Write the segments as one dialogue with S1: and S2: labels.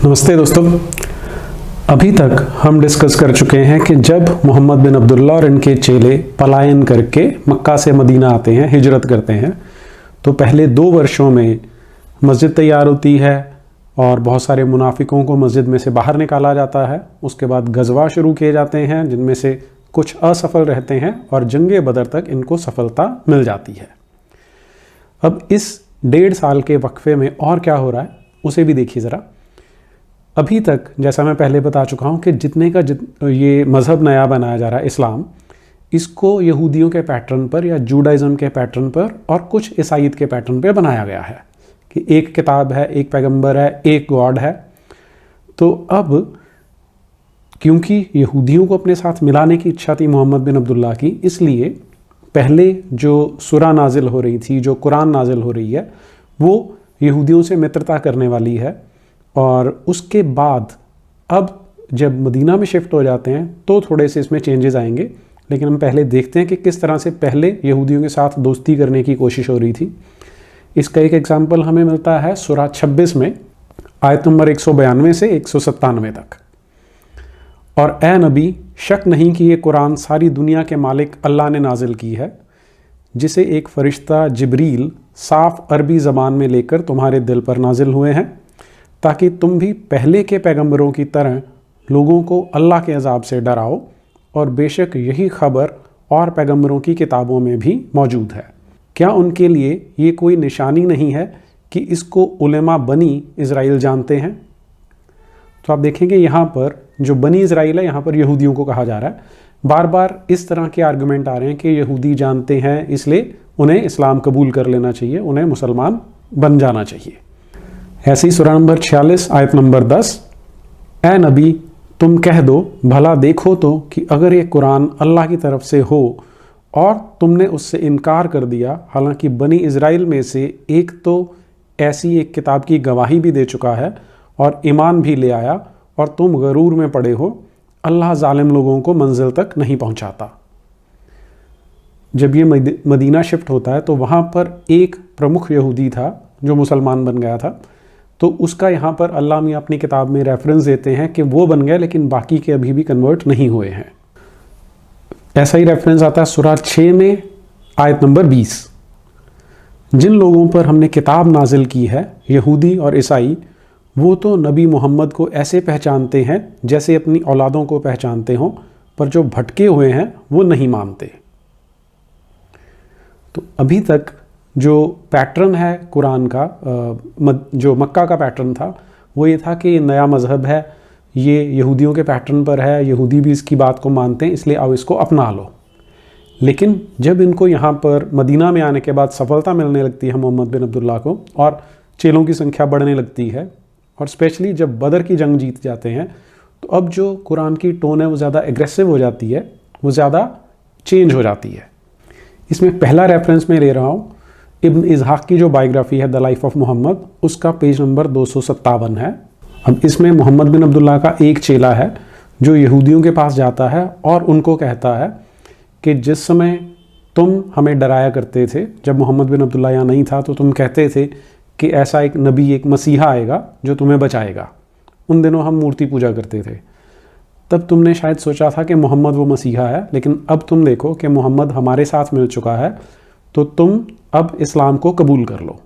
S1: नमस्ते दोस्तों। अभी तक हम डिस्कस कर चुके हैं कि जब मोहम्मद बिन अब्दुल्ला और इनके चेले पलायन करके मक्का से मदीना आते हैं, हिजरत करते हैं, तो पहले 2 वर्षों में मस्जिद तैयार होती है और बहुत सारे मुनाफिकों को मस्जिद में से बाहर निकाला जाता है। उसके बाद गज़वा शुरू किए जाते हैं जिनमें से कुछ असफल रहते हैं और जंगे बदर तक इनको सफलता मिल जाती है। अब इस 1.5 साल के वक्फे में और क्या हो रहा है उसे भी देखिए ज़रा। अभी तक जैसा मैं पहले बता चुका हूँ कि ये मज़हब नया बनाया जा रहा है इस्लाम, इसको यहूदियों के पैटर्न पर या जूडाइज़म के पैटर्न पर और कुछ ईसाईयत के पैटर्न पर बनाया गया है कि एक किताब है, एक पैगंबर है, एक गॉड है। तो अब क्योंकि यहूदियों को अपने साथ मिलाने की इच्छा थी मोहम्मद बिन अब्दुल्ला की, इसलिए पहले जो सूरा नाजिल हो रही थी, जो कुरान नाजिल हो रही है, वो यहूदियों से मित्रता करने वाली है। और उसके बाद अब जब मदीना में शिफ्ट हो जाते हैं तो थोड़े से इसमें चेंजेस आएंगे, लेकिन हम पहले देखते हैं कि किस तरह से पहले यहूदियों के साथ दोस्ती करने की कोशिश हो रही थी। इसका एक एग्जाम्पल हमें मिलता है सूरा 26 में, आयत नंबर 192 से 197 तक। और ए नबी, शक नहीं कि ये कुरान सारी दुनिया के मालिक अल्लाह ने नाजिल की है, जिसे एक फ़रिश्ता जिब्रील साफ़ अरबी ज़बान में लेकर तुम्हारे दिल पर नाजिल हुए हैं, ताकि तुम भी पहले के पैगंबरों की तरह लोगों को अल्लाह के अज़ाब से डराओ। और बेशक यही खबर और पैगंबरों की किताबों में भी मौजूद है। क्या उनके लिए ये कोई निशानी नहीं है कि इसको उलेमा बनी इज़राइल जानते हैं? तो आप देखेंगे यहाँ पर जो बनी इज़राइल है, यहाँ पर यहूदियों को कहा जा रहा है। बार बार इस तरह के आर्गुमेंट आ रहे हैं कि यहूदी जानते हैं इसलिए उन्हें इस्लाम कबूल कर लेना चाहिए, उन्हें मुसलमान बन जाना चाहिए। ऐसे ही सूरा नंबर 46 आयत नंबर 10, ए नबी तुम कह दो, भला देखो तो कि अगर ये कुरान अल्लाह की तरफ से हो और तुमने उससे इनकार कर दिया, हालांकि बनी इज़राइल में से एक तो ऐसी एक किताब की गवाही भी दे चुका है और ईमान भी ले आया, और तुम गरूर में पड़े हो, अल्लाह जालिम लोगों को मंजिल तक नहीं पहुंचाता। जब ये मदीना शिफ्ट होता है तो वहाँ पर एक प्रमुख यहूदी था जो मुसलमान बन गया था, तो उसका यहाँ पर अल्लाह मियाँ अपनी किताब में रेफरेंस देते हैं कि वो बन गए, लेकिन बाकी के अभी भी कन्वर्ट नहीं हुए हैं। ऐसा ही रेफरेंस आता है सूरा 6 में आयत नंबर 20, जिन लोगों पर हमने किताब नाजिल की है, यहूदी और ईसाई, वो तो नबी मोहम्मद को ऐसे पहचानते हैं जैसे अपनी औलादों को पहचानते हों, पर जो भटके हुए हैं वो नहीं मानते। तो अभी तक जो पैटर्न है कुरान का, जो मक्का का पैटर्न था, वो ये था कि नया मज़हब है, ये यहूदियों के पैटर्न पर है, यहूदी भी इसकी बात को मानते हैं, इसलिए अब इसको अपना लो। लेकिन जब इनको यहाँ पर मदीना में आने के बाद सफलता मिलने लगती है मोहम्मद बिन अब्दुल्ला को, और चेलों की संख्या बढ़ने लगती है, और स्पेशली जब बदर की जंग जीत जाते हैं, तो अब जो कुरान की टोन है वो ज़्यादा एग्रेसिव हो जाती है, वो ज़्यादा चेंज हो जाती है। इसमें पहला रेफरेंस मैं ले रहा हूँ इब्न इज़हाक की जो बायोग्राफी है द लाइफ ऑफ मोहम्मद, उसका पेज नंबर 257 है। अब इसमें मोहम्मद बिन अब्दुल्ला का एक चेला है जो यहूदियों के पास जाता है और उनको कहता है कि जिस समय तुम हमें डराया करते थे, जब मोहम्मद बिन अब्दुल्ला यहाँ नहीं था, तो तुम कहते थे कि ऐसा एक नबी, एक मसीहा आएगा जो तुम्हें बचाएगा। उन दिनों हम मूर्ति पूजा करते थे, तब तुमने शायद सोचा था कि मोहम्मद वो मसीहा है, लेकिन अब तुम देखो कि मोहम्मद हमारे साथ मिल चुका है, तो तुम अब इस्लाम को कबूल कर लो।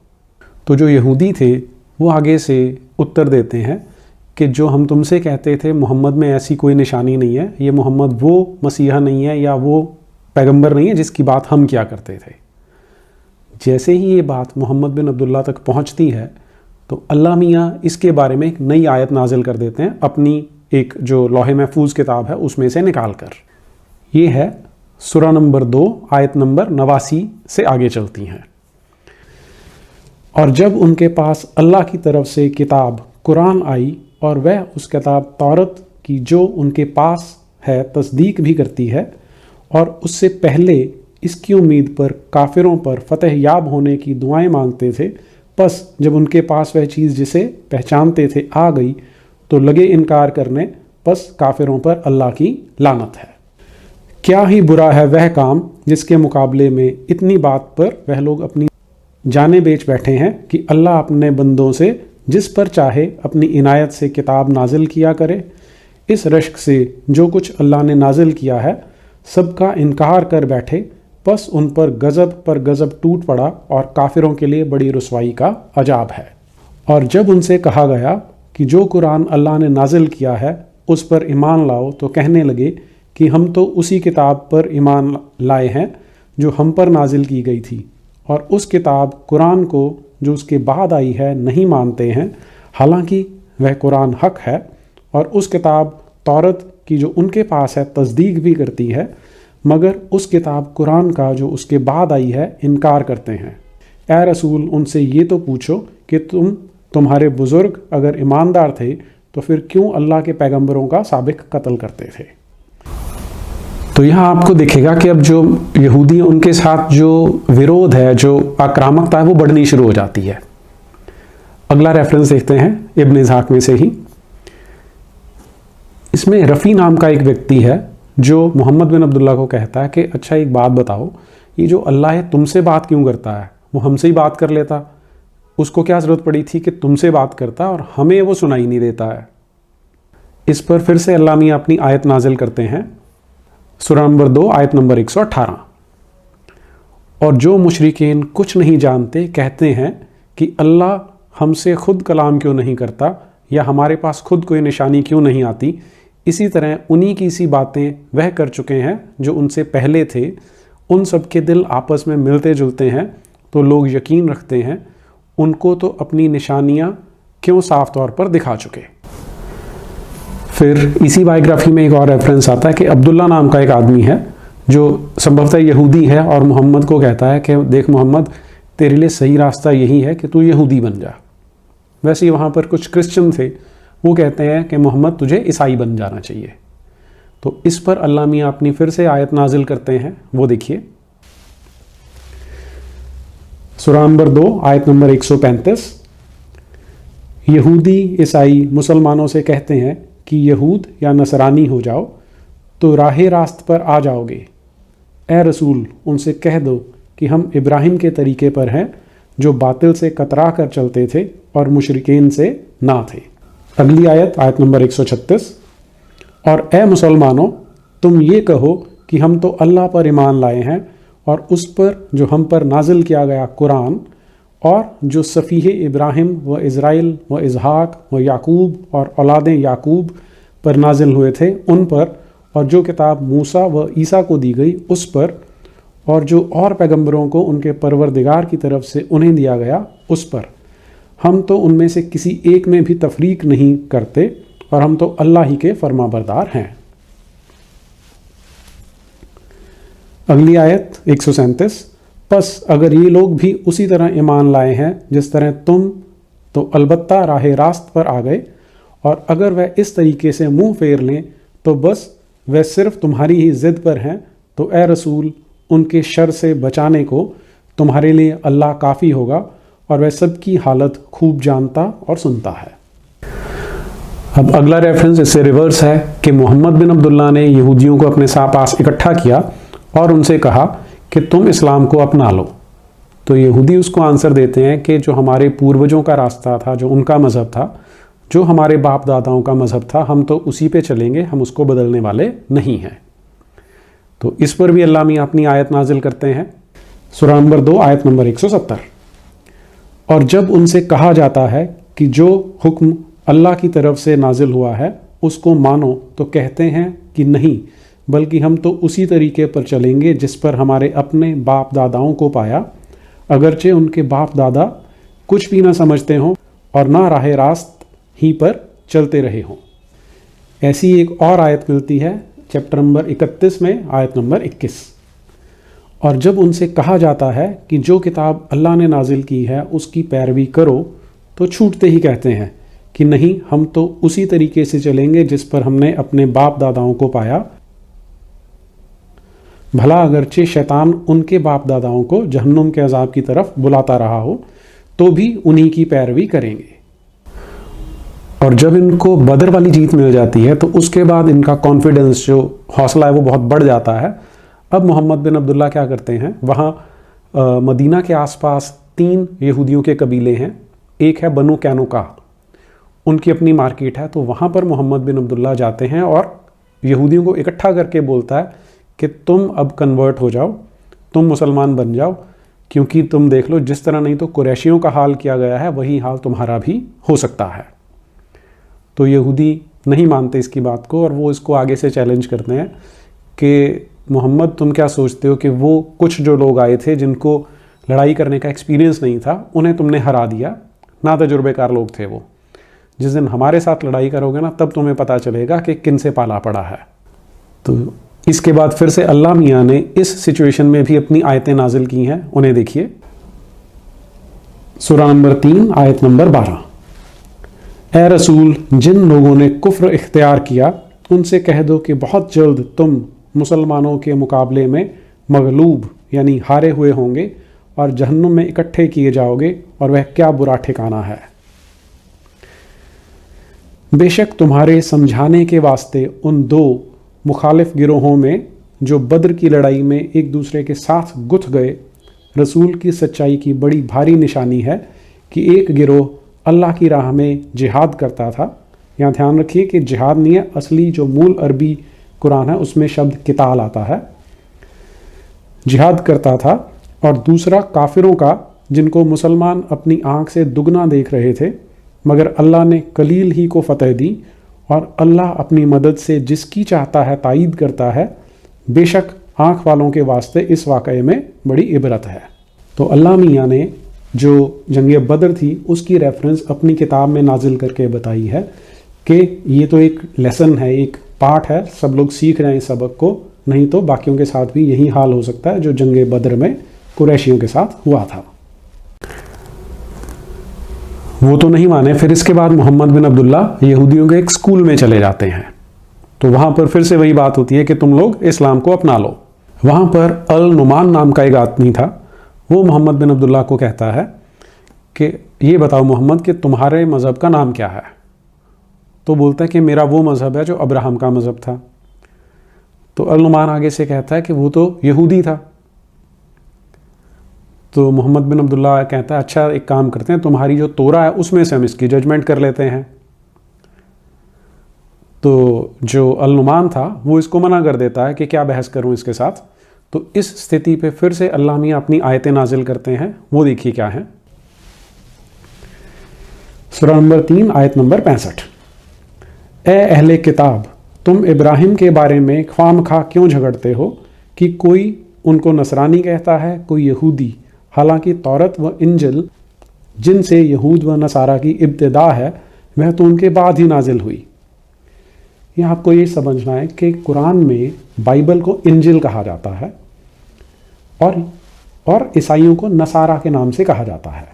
S1: तो जो यहूदी थे वो आगे से उत्तर देते हैं कि जो हम तुमसे कहते थे मोहम्मद में ऐसी कोई निशानी नहीं है, ये मोहम्मद वो मसीहा नहीं है या वो पैगंबर नहीं है जिसकी बात हम किया करते थे। जैसे ही ये बात मोहम्मद बिन अब्दुल्ला तक पहुंचती है तो अल्लाह मियाँ इसके बारे में एक नई आयत नाजिल कर देते हैं, अपनी एक जो लौहे महफूज किताब है उसमें से निकाल कर। ये है सूरा नंबर 2 आयत नंबर 89 से आगे चलती हैं। और जब उनके पास अल्लाह की तरफ से किताब कुरान आई और वह उस किताब तौरत की जो उनके पास है तस्दीक भी करती है, और उससे पहले इसकी उम्मीद पर काफिरों पर फतह याब होने की दुआएं मांगते थे, बस जब उनके पास वह चीज़ जिसे पहचानते थे आ गई तो लगे इनकार करने, बस काफिरों पर अल्लाह की लानत है। क्या ही बुरा है वह काम जिसके मुकाबले में इतनी बात पर वह लोग अपनी जानें बेच बैठे हैं कि अल्लाह अपने बंदों से जिस पर चाहे अपनी इनायत से किताब नाजिल किया करे। इस रश्क से जो कुछ अल्लाह ने नाजिल किया है सबका इनकार कर बैठे, बस उन पर गज़ब टूट पड़ा और काफिरों के लिए बड़ी रुसवाई का अजाब है। और जब उनसे कहा गया कि जो कुरान अल्लाह ने नाजिल किया है उस पर ईमान लाओ, तो कहने लगे कि हम तो उसी किताब पर ईमान लाए हैं जो हम पर नाजिल की गई थी, और उस किताब कुरान को जो उसके बाद आई है नहीं मानते हैं, हालांकि वह कुरान हक है। और उस किताब तौरत की जो उनके पास है तस्दीक भी करती है, मगर उस किताब कुरान का जो उसके बाद आई है इनकार करते हैं। ए रसूल, उनसे ये तो पूछो कि तुम्हारे बुज़ुर्ग अगर ईमानदार थे तो फिर क्यों अल्लाह के पैगंबरों का साबिक कत्ल करते थे। तो यहाँ आपको दिखेगा कि अब जो यहूदी उनके साथ जो विरोध है, जो आक्रामकता है, वो बढ़नी शुरू हो जाती है। अगला रेफरेंस देखते हैं इब्न इस्हाक में से ही। इसमें रफ़ी नाम का एक व्यक्ति है जो मोहम्मद बिन अब्दुल्ला को कहता है कि अच्छा एक बात बताओ, ये जो अल्लाह है तुमसे बात क्यों करता है, वो हमसे ही बात कर लेता, उसको क्या ज़रूरत पड़ी थी कि तुमसे बात करता, और हमें वो सुनाई नहीं देता है। इस पर फिर से अल्लाह मियाँ अपनी आयत नाजिल करते हैं, सूरह नंबर 2 आयत नंबर 118। और जो मुशरिकीन कुछ नहीं जानते कहते हैं कि अल्लाह हमसे खुद कलाम क्यों नहीं करता, या हमारे पास खुद कोई निशानी क्यों नहीं आती, इसी तरह उन्हीं की सी बातें वह कर चुके हैं जो उनसे पहले थे। उन सब के दिल आपस में मिलते जुलते हैं तो लोग यकीन रखते हैं, उनको तो अपनी निशानियां क्यों साफ तौर पर दिखा चुके। फिर इसी बायोग्राफी में एक और रेफरेंस आता है कि अब्दुल्ला नाम का एक आदमी है जो संभवतः यहूदी है और मोहम्मद को कहता है कि देख मोहम्मद, तेरे लिए सही रास्ता यही है कि तू यहूदी बन जा। वैसे ही वहाँ पर कुछ क्रिश्चियन थे, वो कहते हैं कि मोहम्मद तुझे ईसाई बन जाना चाहिए। तो इस पर अल्लाह मियाँ अपनी फिर से आयत नाजिल करते हैं, वो देखिए सूरह नंबर 2 आयत नंबर 135। यहूदी ईसाई मुसलमानों से कहते हैं कि यहूद या नसरानी हो जाओ तो राह रास्त पर आ जाओगे। ए रसूल, उनसे कह दो कि हम इब्राहिम के तरीके पर हैं जो बातिल से कतरा कर चलते थे और मुशरिकीन से ना थे। अगली आयत आयत नंबर 136। और ए मुसलमानों, तुम ये कहो कि हम तो अल्लाह पर ईमान लाए हैं और उस पर जो हम पर नाजिल किया गया कुरान, और जो सफ़ीह इब्राहिम व इज़राइल व इज़हाक व याकूब और औलादे याकूब पर नाजिल हुए थे उन पर, और जो किताब मूसा व ईसा को दी गई उस पर, और जो और पैगंबरों को उनके परवरदिगार की तरफ से उन्हें दिया गया उस पर। हम तो उनमें से किसी एक में भी तफरीक नहीं करते और हम तो अल्लाह ही के फरमाबरदार हैं। अगली आयत 137। बस अगर ये लोग भी उसी तरह ईमान लाए हैं जिस तरह तुम, तो अलबत्ता राह रास्त पर आ गए, और अगर वह इस तरीके से मुंह फेर लें तो बस वह सिर्फ तुम्हारी ही ज़िद पर हैं। तो ए रसूल, उनके शर से बचाने को तुम्हारे लिए अल्लाह काफ़ी होगा, और वह सबकी हालत खूब जानता और सुनता है। अब अगला रेफरेंस इससे रिवर्स है कि मोहम्मद बिन अब्दुल्ला ने यहूदियों को अपने पास इकट्ठा किया और उनसे कहा कि तुम इस्लाम को अपना लो। तो यहूदी उसको आंसर देते हैं कि जो हमारे पूर्वजों का रास्ता था, जो उनका मज़हब था, जो हमारे बाप दादाओं का मज़हब था, हम तो उसी पे चलेंगे, हम उसको बदलने वाले नहीं हैं। तो इस पर भी अल्लाह मियाँ अपनी आयत नाजिल करते हैं, सूरह नंबर 2 आयत नंबर 170। और जब उनसे कहा जाता है कि जो हुक्म अल्लाह की तरफ से नाजिल हुआ है उसको मानो, तो कहते हैं कि नहीं, बल्कि हम तो उसी तरीके पर चलेंगे जिस पर हमारे अपने बाप दादाओं को पाया, अगरचे उनके बाप दादा कुछ भी ना समझते हों और ना राह रास्त ही पर चलते रहे हों। ऐसी एक और आयत मिलती है चैप्टर नंबर 31 में आयत नंबर 21। और जब उनसे कहा जाता है कि जो किताब अल्लाह ने नाजिल की है उसकी पैरवी करो, तो छूटते ही कहते हैं कि नहीं, हम तो उसी तरीके से चलेंगे जिस पर हमने अपने बाप दादाओं को पाया, भला अगरचे शैतान उनके बाप दादाओं को जहन्नुम के अजाब की तरफ बुलाता रहा हो तो भी उन्हीं की पैरवी करेंगे। और जब इनको बदर वाली जीत मिल जाती है तो उसके बाद इनका कॉन्फिडेंस, जो हौसला है, वो बहुत बढ़ जाता है। अब मोहम्मद बिन अब्दुल्ला क्या करते हैं, वहाँ मदीना के आसपास 3 यहूदियों के कबीले हैं, एक है बनु कैनुका, उनकी अपनी मार्केट है। तो वहाँ पर मोहम्मद बिन अब्दुल्ला जाते हैं और यहूदियों को इकट्ठा करके बोलता है कि तुम अब कन्वर्ट हो जाओ, तुम मुसलमान बन जाओ, क्योंकि तुम देख लो जिस तरह नहीं तो कुरैशियों का हाल किया गया है वही हाल तुम्हारा भी हो सकता है। तो यहूदी नहीं मानते इसकी बात को और वो इसको आगे से चैलेंज करते हैं कि मोहम्मद तुम क्या सोचते हो कि वो कुछ जो लोग आए थे जिनको लड़ाई करने का एक्सपीरियंस नहीं था उन्हें तुमने हरा दिया, ना तजुर्बेकार लोग थे वो। जिस दिन हमारे साथ लड़ाई करोगे ना तब तुम्हें पता चलेगा कि किन से पाला पड़ा है। तो इसके बाद फिर से अल्लाह मियाँ ने इस सिचुएशन में भी अपनी आयतें नाजिल की हैं, उन्हें देखिए। सूरा नंबर 3 आयत नंबर 12। ए रसूल, जिन लोगों ने कुफ्र इख्तियार किया उनसे कह दो कि बहुत जल्द तुम मुसलमानों के मुकाबले में मगलूब यानी हारे हुए होंगे और जहन्नुम में इकट्ठे किए जाओगे और वह क्या बुरा ठिकाना है। बेशक तुम्हारे समझाने के वास्ते उन दो मुखालिफ गिरोहों में जो बद्र की लड़ाई में एक दूसरे के साथ गुथ गए, रसूल की सच्चाई की बड़ी भारी निशानी है कि एक गिरोह अल्लाह की राह में जिहाद करता था। यहाँ ध्यान रखिए कि जिहाद नहीं है, असली जो मूल अरबी कुरान है उसमें शब्द किताल आता है, जिहाद करता था। और दूसरा काफिरों का, जिनको मुसलमान अपनी आंख से दुगना देख रहे थे, मगर अल्लाह ने कलील ही को फतह दी और अल्लाह अपनी मदद से जिसकी चाहता है तायीद करता है। बेशक आँख वालों के वास्ते इस वाक़ये में बड़ी इबरत है। तो अल्लाह मियाँ ने जो जंग बदर थी उसकी रेफरेंस अपनी किताब में नाजिल करके बताई है कि ये तो एक लेसन है, एक पाठ है, सब लोग सीख रहे हैं इस सबक को, नहीं तो बाकियों के साथ भी यही हाल हो सकता है जो जंग बदर में कुरैशियों के साथ हुआ था। वो तो नहीं माने। फिर इसके बाद मोहम्मद बिन अब्दुल्ला यहूदियों के एक स्कूल में चले जाते हैं। तो वहाँ पर फिर से वही बात होती है कि तुम लोग इस्लाम को अपना लो। वहाँ पर अल नुमान नाम का एक आदमी था, वो मोहम्मद बिन अब्दुल्ला को कहता है कि ये बताओ मोहम्मद कि तुम्हारे मज़हब का नाम क्या है। तो बोलता है कि मेरा वो मज़हब है जो अब्राहम का मज़हब था। तो अल नुमान आगे से कहता है कि वो तो यहूदी था। तो मोहम्मद बिन अब्दुल्ला कहता है अच्छा एक काम करते हैं, तुम्हारी जो तोरा है उसमें से हम इसकी जजमेंट कर लेते हैं। तो जो अल-नुमान था वो इसको मना कर देता है कि क्या बहस करूं इसके साथ। तो इस स्थिति पे फिर से अल्लाह मियाँ अपनी आयतें नाजिल करते हैं, वो देखिए क्या है। सूरा नंबर 3 आयत नंबर 65। ए अहले किताब, तुम इब्राहिम के बारे में ख्वामखा क्यों झगड़ते हो कि कोई उनको नसरानी कहता है, कोई यहूदी, हालांकि तौरत व इंजिल जिनसे यहूद व नसारा की इब्तिदा है वह तो उनके बाद ही नाजिल हुई। यह आपको ये समझना है कि कुरान में बाइबल को इंजिल कहा जाता है और ईसाइयों को नसारा के नाम से कहा जाता है।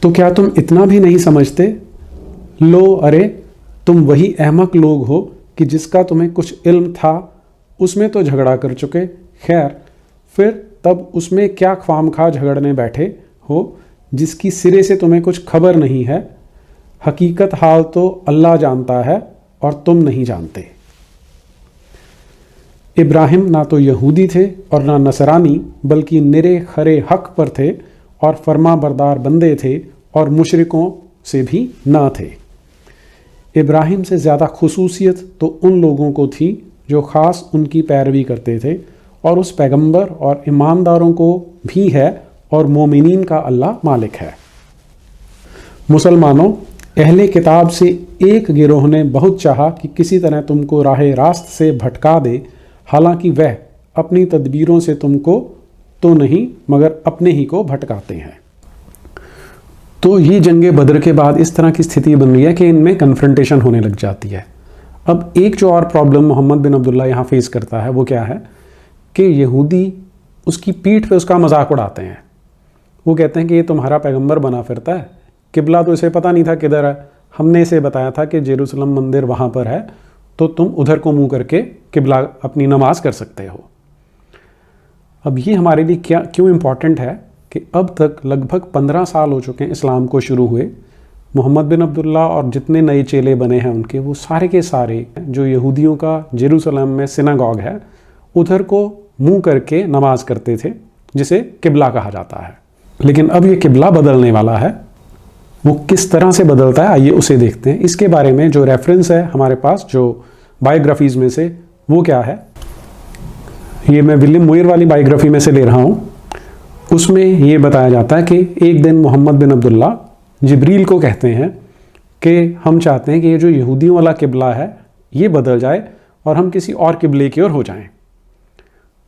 S1: तो क्या तुम इतना भी नहीं समझते? लो अरे तुम वही अहमक लोग हो कि जिसका तुम्हें कुछ इल्म था उसमें तो झगड़ा कर चुके। खैर फिर तब उसमें क्या ख्वामखा झगड़ने बैठे हो जिसकी सिरे से तुम्हें कुछ खबर नहीं है। हकीकत हाल तो अल्लाह जानता है और तुम नहीं जानते। इब्राहिम ना तो यहूदी थे और ना नसरानी, बल्कि निरे खरे हक पर थे और फर्मा बरदार बंदे थे और मुशरिकों से भी ना थे। इब्राहिम से ज़्यादा खुसूसियत तो उन लोगों को थी जो ख़ास उनकी पैरवी करते थे, और उस पैगंबर और ईमानदारों को भी है, और मोमिनीन का अल्लाह मालिक है। मुसलमानों, अहले किताब से एक गिरोह ने बहुत चाहा कि किसी तरह तुमको राह रास्त से भटका दे, हालांकि वह अपनी तदबीरों से तुमको तो नहीं मगर अपने ही को भटकाते हैं। तो ये जंग बदर के बाद इस तरह की स्थिति बन रही है कि इनमें कन्फ्रंटेशन होने लग जाती है। अब एक जो और प्रॉब्लम मोहम्मद बिन अब्दुल्ला यहाँ फेस करता है वो क्या है कि यहूदी उसकी पीठ पे उसका मजाक उड़ाते हैं। वो कहते हैं कि ये तुम्हारा पैगंबर बना फिरता है, किबला तो इसे पता नहीं था किधर है, हमने इसे बताया था कि जेरूसलम मंदिर वहाँ पर है, तो तुम उधर को मुंह करके किबला अपनी नमाज कर सकते हो। अब ये हमारे लिए क्यों इम्पॉर्टेंट है कि अब तक लगभग 15 साल हो चुके हैं इस्लाम को शुरू हुए। मोहम्मद बिन अब्दुल्ला और जितने नए चेले बने हैं उनके, वो सारे के सारे जो यहूदियों का जेरूसलम में सिनागॉग है उधर को मुंह करके नमाज करते थे, जिसे किबला कहा जाता है। लेकिन अब ये किबला बदलने वाला है। वो किस तरह से बदलता है, आइए उसे देखते हैं। इसके बारे में जो रेफरेंस है हमारे पास जो बायोग्राफीज़ में से, वो क्या है, ये मैं विलियम मुयर वाली बायोग्राफी में से ले रहा हूँ। उसमें ये बताया जाता है कि एक दिन मोहम्मद बिन अब्दुल्ला जिब्रील को कहते हैं कि हम चाहते हैं कि ये जो यहूदियों वाला किबला है ये बदल जाए और हम किसी और किबले की ओर हो जाएं।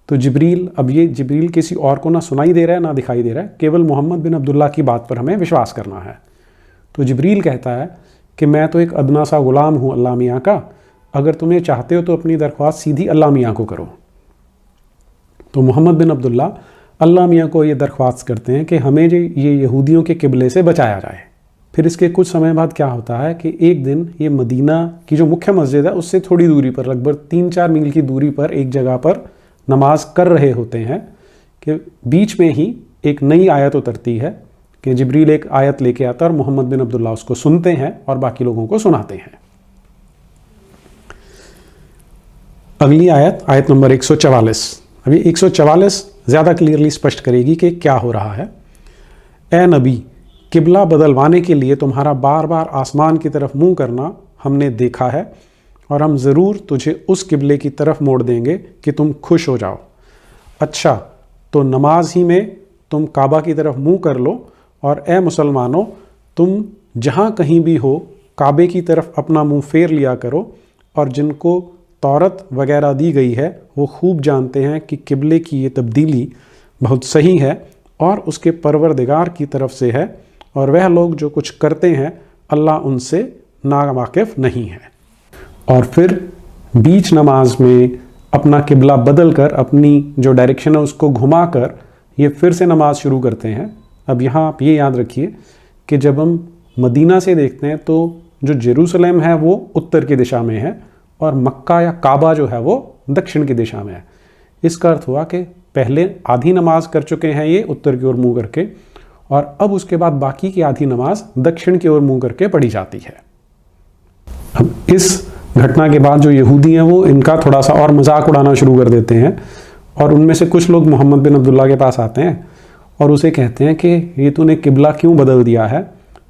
S1: तो जिब्रील, अब ये जिब्रील किसी और को ना सुनाई दे रहा है ना दिखाई दे रहा है, केवल मोहम्मद बिन अब्दुल्ला की बात पर हमें विश्वास करना है। तो जिब्रील कहता है कि मैं तो एक अदना सा गुलाम हूँ अल्लाह मियाँ का, अगर तुम्हें चाहते हो तो अपनी दरख्वास्त सीधी अल्लाह मियाँ को करो। तो मोहम्मद बिन अब्दुल्ला अल्लाह मियाँ को ये दरख्वास्त करते हैं कि हमें ये यहूदियों के किबले से बचाया जाए। फिर इसके कुछ समय बाद क्या होता है कि एक दिन ये मदीना की जो मुख्य मस्जिद है उससे थोड़ी दूरी पर, लगभग 3-4 मील की दूरी पर एक जगह पर नमाज कर रहे होते हैं कि बीच में ही एक नई आयत उतरती है कि जिब्रील एक आयत लेके आता है और मोहम्मद बिन अब्दुल्ला उसको सुनते हैं और बाकी लोगों को सुनाते हैं। अगली आयत, आयत नंबर 144। अभी 144 ज़्यादा क्लियरली स्पष्ट करेगी कि क्या हो रहा है। ए नबी, किबला बदलवाने के लिए तुम्हारा बार बार आसमान की तरफ मुंह करना हमने देखा है और हम ज़रूर तुझे उस किबले की तरफ मोड़ देंगे कि तुम खुश हो जाओ। अच्छा, तो नमाज ही में तुम काबा की तरफ मुंह कर लो और ए मुसलमानों, तुम जहाँ कहीं भी हो काबे की तरफ अपना मुंह फेर लिया करो, और जिनको तौरत वगैरह दी गई है वो खूब जानते हैं कि किबले की ये तब्दीली बहुत सही है और उसके परवरदिगार की तरफ से है, और वह लोग जो कुछ करते हैं अल्लाह उनसे नावाकिफ़ नहीं है। और फिर बीच नमाज में अपना किबला बदल कर, अपनी जो डायरेक्शन है उसको घुमा कर ये फिर से नमाज शुरू करते हैं। अब यहाँ आप ये याद रखिए कि जब हम मदीना से देखते हैं तो जो जेरूसलम है वो उत्तर की दिशा में है और मक्का या काबा जो है वो दक्षिण की दिशा में है। इसका अर्थ हुआ कि पहले आधी नमाज कर चुके हैं ये उत्तर की ओर मुंह करके, और अब उसके बाद बाकी की आधी नमाज दक्षिण की ओर मुंह करके पढ़ी जाती है। अब इस घटना के बाद जो यहूदी हैं वो इनका थोड़ा सा और मजाक उड़ाना शुरू कर देते हैं, और उनमें से कुछ लोग मोहम्मद बिन अब्दुल्ला के पास आते हैं और उसे कहते हैं कि ये तूने किबला क्यों बदल दिया है,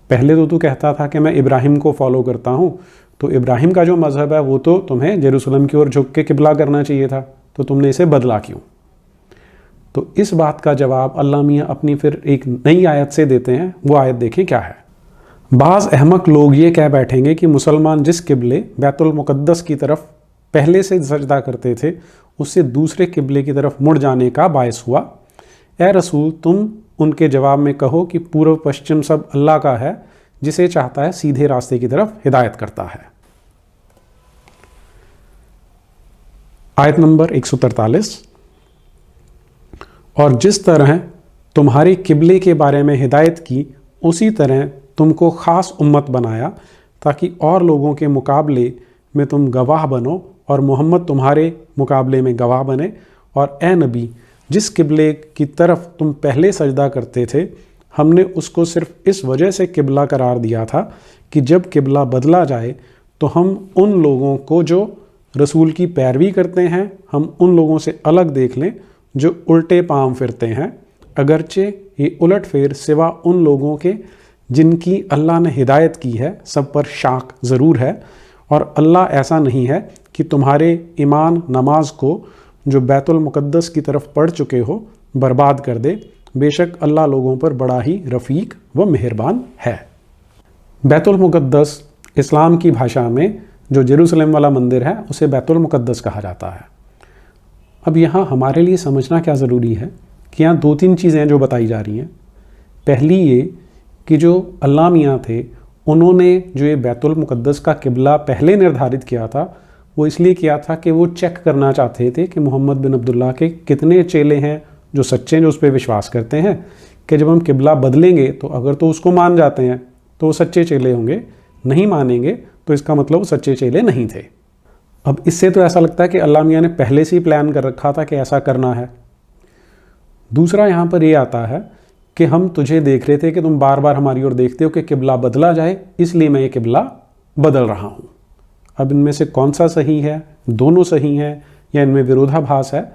S1: पहले तो तू कहता था कि मैं इब्राहिम को फॉलो करता हूँ, तो इब्राहिम का जो मज़हब है वो तो तुम्हें जेरूसलम की ओर झुक के किबला करना चाहिए था, तो तुमने इसे बदला क्यों। तो इस बात का जवाब अल्लाह मियाँ अपनी फिर एक नई आयत से देते हैं। वो आयत देखें क्या है। बाज़ अहमक लोग ये कह बैठेंगे कि मुसलमान जिस किबले बैतुल मुक़द्दस की तरफ पहले से सजदा करते थे उससे दूसरे किबले की तरफ मुड़ जाने का बायस हुआ। ए रसूल, तुम उनके जवाब में कहो कि पूर्व पश्चिम सब अल्लाह का है, जिसे चाहता है सीधे रास्ते की तरफ हिदायत करता है। आयत नंबर 143। और जिस तरह तुम्हारे किबले के बारे में हिदायत की उसी तरह तुमको ख़ास उम्मत बनाया ताकि और लोगों के मुकाबले में तुम गवाह बनो और मोहम्मद तुम्हारे मुकाबले में गवाह बने। और ए नबी, जिस किबले की तरफ तुम पहले सजदा करते थे हमने उसको सिर्फ इस वजह से किबला करार दिया था कि जब किबला बदला जाए तो हम उन लोगों को जो रसूल की पैरवी करते हैं हम उन लोगों से अलग देख लें जो उल्टे पांव फिरते हैं, अगरचे ये उलट फेर सिवा उन लोगों के जिनकी अल्लाह ने हिदायत की है सब पर शाक ज़रूर है। और अल्लाह ऐसा नहीं है कि तुम्हारे ईमान नमाज को जो बैतुल मुक़द्दस की तरफ पढ़ चुके हो बर्बाद कर दे, बेशक अल्लाह लोगों पर बड़ा ही रफ़ीक व मेहरबान है। बैतुल मुक़द्दस इस्लाम की भाषा में जो जेरूसलम वाला मंदिर है उसे बैतुल मुक़द्दस कहा जाता है। अब यहाँ हमारे लिए समझना क्या ज़रूरी है कि यहाँ 2-3 चीज़ें जो बताई जा रही हैं। पहली ये कि जो अल्लाह मियाँ थे उन्होंने जो ये बैतुल मुक़द्दस का किबला पहले निर्धारित किया था वो इसलिए किया था कि वो चेक करना चाहते थे कि मोहम्मद बिन अब्दुल्ला के कितने चेले हैं जो सच्चे, जो उस पर विश्वास करते हैं कि जब हम किबला बदलेंगे तो अगर तो उसको मान जाते हैं तो वो सच्चे चेले होंगे, नहीं मानेंगे तो इसका मतलब वो सच्चे चेले नहीं थे। अब इससे तो ऐसा लगता है कि अल्लाह मियाँ ने पहले से ही प्लान कर रखा था कि ऐसा करना है। दूसरा यहाँ पर ये आता है कि हम तुझे देख रहे थे कि तुम बार बार हमारी ओर देखते हो कि किबला बदला जाए, इसलिए मैं ये किबला बदल रहा हूँ। अब इनमें से कौन सा सही है, दोनों सही हैं या इनमें विरोधाभास है,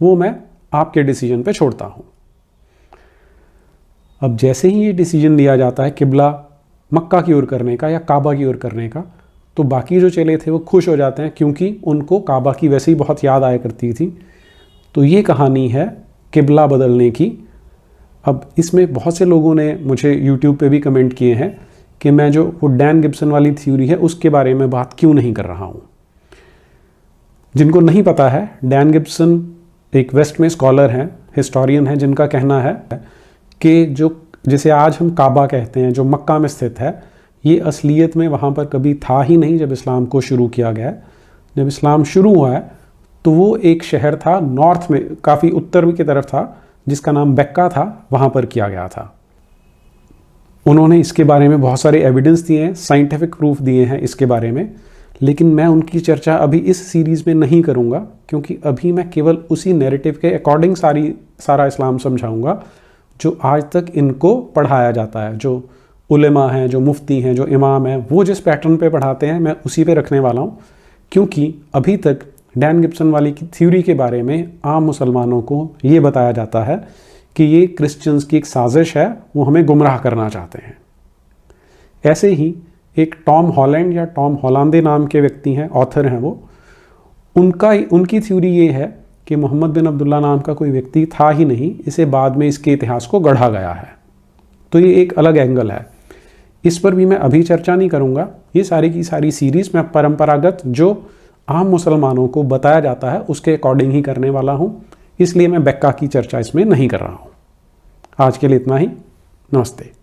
S1: वो मैं आपके डिसीजन पे छोड़ता हूँ। अब जैसे ही ये डिसीजन लिया जाता है किबला मक्का की ओर करने का या काबा की ओर करने का, तो बाकी जो चेले थे वो खुश हो जाते हैं क्योंकि उनको काबा की वैसे ही बहुत याद आया करती थी। तो ये कहानी है किबला बदलने की। अब इसमें बहुत से लोगों ने मुझे यूट्यूब पे भी कमेंट किए हैं कि मैं जो वो डैन गिब्सन वाली थ्योरी है उसके बारे में बात क्यों नहीं कर रहा हूँ। जिनको नहीं पता है, डैन गिब्सन एक वेस्ट में स्कॉलर हैं, हिस्टोरियन हैं, जिनका कहना है कि जो जिसे आज हम काबा कहते हैं, जो मक्का में स्थित है, ये असलियत में वहाँ पर कभी था ही नहीं जब इस्लाम को शुरू किया गया। जब इस्लाम शुरू हुआ है तो वो एक शहर था नॉर्थ में, काफ़ी उत्तर की तरफ था, जिसका नाम बेक्का था, वहाँ पर किया गया था। उन्होंने इसके बारे में बहुत सारे एविडेंस दिए हैं, साइंटिफिक प्रूफ दिए हैं इसके बारे में, लेकिन मैं उनकी चर्चा अभी इस सीरीज़ में नहीं करूँगा क्योंकि अभी मैं केवल उसी नैरेटिव के अकॉर्डिंग सारा इस्लाम समझाऊँगा जो आज तक इनको पढ़ाया जाता है। जो उलेमा हैं, जो मुफ्ती हैं, जो इमाम हैं, वो जिस पैटर्न पे पढ़ाते हैं मैं उसी पे रखने वाला हूँ, क्योंकि अभी तक डैन गिब्सन वाली की थ्योरी के बारे में आम मुसलमानों को ये बताया जाता है कि ये क्रिश्चियंस की एक साजिश है, वो हमें गुमराह करना चाहते हैं। ऐसे ही एक टॉम हॉलैंड या टॉम हॉलांदे नाम के व्यक्ति हैं, ऑथर हैं वो, उनकी थ्योरी ये है कि मोहम्मद बिन अब्दुल्ला नाम का कोई व्यक्ति था ही नहीं, इसे बाद में इसके इतिहास को गढ़ा गया है। तो ये एक अलग एंगल है, इस पर भी मैं अभी चर्चा नहीं करूँगा। ये सारी की सारी सीरीज़ मैं परंपरागत जो आम मुसलमानों को बताया जाता है उसके अकॉर्डिंग ही करने वाला हूँ, इसलिए मैं बेक्का की चर्चा इसमें नहीं कर रहा हूँ। आज के लिए इतना ही। नमस्ते।